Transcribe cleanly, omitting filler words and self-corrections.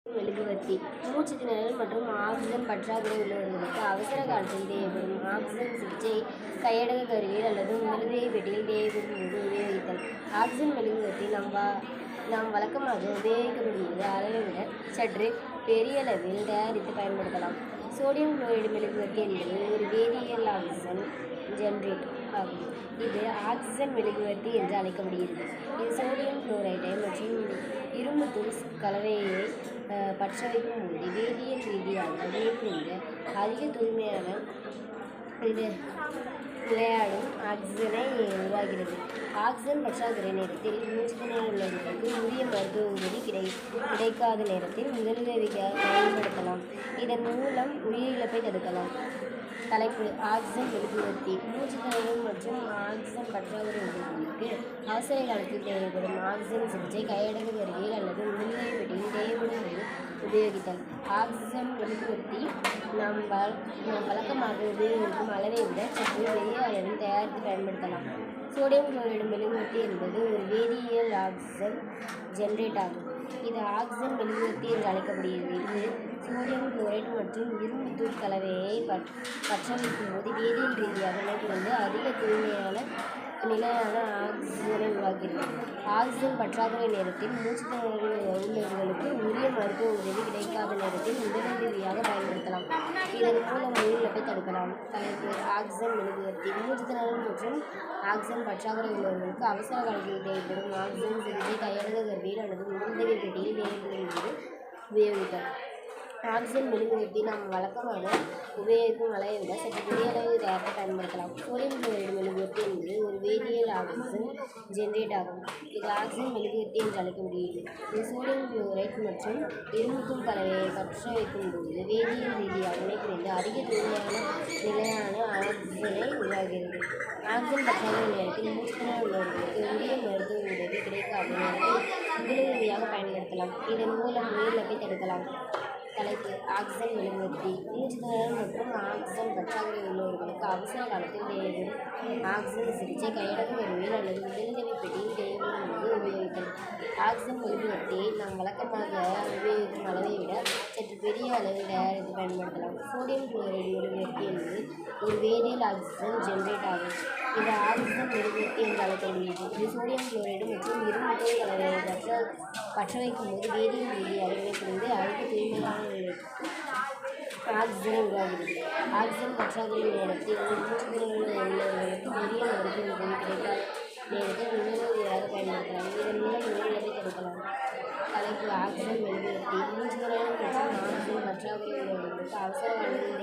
மெழுகுவர்த்தி மூச்சு திணறல் மற்றும் ஆக்சிஜன் பற்றாக்குறை உள்ளவர்களுக்கு அவசர காலத்தில் தேவைப்படும் ஆக்சிஜன் சிகிச்சை கையடக்க கருவியில் அல்லது முதலுதவி பெட்டியில் தேவைப்படும் போது உபயோகித்தல். ஆக்சிஜன் மெழுகுவர்த்தி நாம் வழக்கமாக உபயோகிக்கப்படும்போது அளவை விட சற்று பெரிய அளவில் தயாரித்து பயன்படுத்தலாம். சோடியம் குளோரைடு மெழுகுவர்த்தி என்பது ஒரு வேதியியல் ஆக்சிஜன் ஜெனரேட் ஆகும். இது ஆக்சிஜன் மெழுகுவர்த்தி என்று அழைக்கப்படுகிறது. இது சோடியம் குளோரைடு மற்றும் இரும்புத்தூள் கலவையை பற்ற வைக்கும் போது வேதியியல் ரீதியாக வினைபுரிந்த அதிக தூய்மையான நிலையாடும் ஆக்சிஜனை உருவாகிறது. ஆக்சிஜன் பற்றாக்குறை நேரத்தில் மூச்சு திணறல் உள்ளவர்களுக்கு உரிய மருத்துவ உதவி கிடைக்காத நேரத்தில் முதலுதவியாக பயன்படுத்தலாம். இதன் மூலம் உயிரிழப்பை தடுக்கலாம். தலைப்பு: ஆக்சிஜன் மெழுகுவர்த்தி மூச்சு திணறல் மற்றும் ஆக்சிஜன் பற்றாக்குறை உள்ளவர்களுக்கு அவசர காலத்தில் தேவைப்படும் ஆக்சிஜன் சிகிச்சை கையடக்க கருவியில் அல்லது முதலுதவி பெட்டியில் தேவைப்படும் போது உபயோகித்தல். ஆக்சிஜன் மெழுகுவர்த்தி நாம் வழக்கமாக உபயோகிக்கும் அளவை விட சற்று பெரிய அளவில் தயாரித்து பயன்படுத்தலாம். சோடியம் குளோரைடு மெழுகுவர்த்தி என்பது ஒரு வேதியியல் ஆக்சிஜன் ஜெனரேட் ஆகும். இது ஆக்சிஜன் மெழுகுவர்த்தி என்று அழைக்கப்படுகிறது. இது சோடியம் குளோரைடு மற்றும் இரும்புத்தூள் கலவையை பற்ற வைக்கும் போது வேதியியல் ரீதியாக வினைபுரிந்து அதிக தூய்மையான நிலையான ஆக்சிஜனை உருவாகிறது. ஆக்சிஜன் பற்றாக்குறை நேரத்தில் மூச்சு திணறல் உள்ளவர்களுக்கு உரிய மருத்துவ உதவி கிடைக்காத நேரத்தில் முதலுதவியாக பயன்படுத்தலாம். இதன் மூலம் உயிரிழப்பை தடுக்கலாம். தலைப்பு: ஆக்சிஜன் மெழுகுவர்த்தி மூச்சு திணறல் மற்றும் ஆக்சிஜன் பற்றாக்குறை உள்ளவர்களுக்கு அவசர காலத்தில் தேவைப்படும் ஆக்சிஜன் சிகிச்சை கையடக்க கருவியில் அல்லது முதலுதவி பெட்டியில் தேவைப்படும் போது உபயோகித்தல். ஆக்சிஜன் மெழுகுவர்த்தி நாம் வழக்கமாக உபயோகிக்கும் அளவை விட சற்று பெரிய அளவில் தயாரித்து பயன்படுத்தலாம். சோடியம் குளோரைடு மெழுகுவர்த்தி என்பது ஒரு வேதியியல் ஆக்சிஜன் ஜெனரேட் ஆகும். இது ஆக்சிஜன் மெழுகுவர்த்தி என்று அழைக்கப்படுகிறது. இது சோடியம் குளோரைடு மற்றும் இரும்புத்தூள் கலவையை பற்ற வைக்கும் போது வேதியியல் ரீதியாக வினைபுரிந்து அதிக தூய்மையான நிலையான ஆக்சிஜனை உருவாகிறது. ஆக்சிஜன் பற்றாக்குறை நேரத்தில் மூச்சு திணறல் உள்ளவர்களுக்கு உரிய மருத்துவ உதவி கிடைக்காத நேரத்தில் முதலுதவியாக பயன்படுத்தலாம். இதன் மூலம் உயிரிழப்பை தடுக்கலாம். தலைப்பு: ஆக்சிஜன் மெழுகுவர்த்தி மூச்சு திணறல் மற்றும் ஆக்சிஜன் பற்றாக்குறை உள்ளவர்களுக்கு அவசர காலத்தில் தேவைப்படும் ஆக்சிஜன் சிகிச்சை கையடக்க கருவியில் அல்லது முதலுதவி பெட்டியில் தேவைப்படும் போது உபயோகித்தல். ஆக்சிஜன் மெழுகுவர்த்தியை நாம் வழக்கமாக உபயோகிக்கும் அளவை விட சற்று பெரிய அளவில் தயாரித்து பயன்படுத்தலாம். சோடியம் குளோரைடு மெழுகுவர்த்தி என்பது ஒரு வேதியியல் ஆக்சிஜன் ஜெனரேட் ஆகும். இது ஆக்சிஜன் மெழுகுவர்த்தி என்று அழைக்கப்படுகிறது. இது சோடியம் குளோரைடு மற்றும் இரும்புத்தூள் கலவையை பற்ற வைக்கும் போது வேதியியல் ரீதியாக வினைபுரிந்து அதிக தூய்மையான ஆக்சிஜனை உருவாகிறது. ஆக்சிஜன் பற்றாக்குறை நேரத்தில் மூச்சு திணறல் உள்ளவர்களுக்கு உரிய மருத்துவ உதவி கிடைக்காத நேரத்தில் முதலுதவியாக பயன்படுத்தலாம். இதன் மூலம் உயிரிழப்பை தடுக்கலாம். தலைப்பு: ஆக்சிஜன் மெழுகுவர்த்தி மூச்சு திணறல் மற்றும் ஆக்சிஜன் பற்றாக்குறை உள்ளவர்களுக்கு அவசர காலத்தில்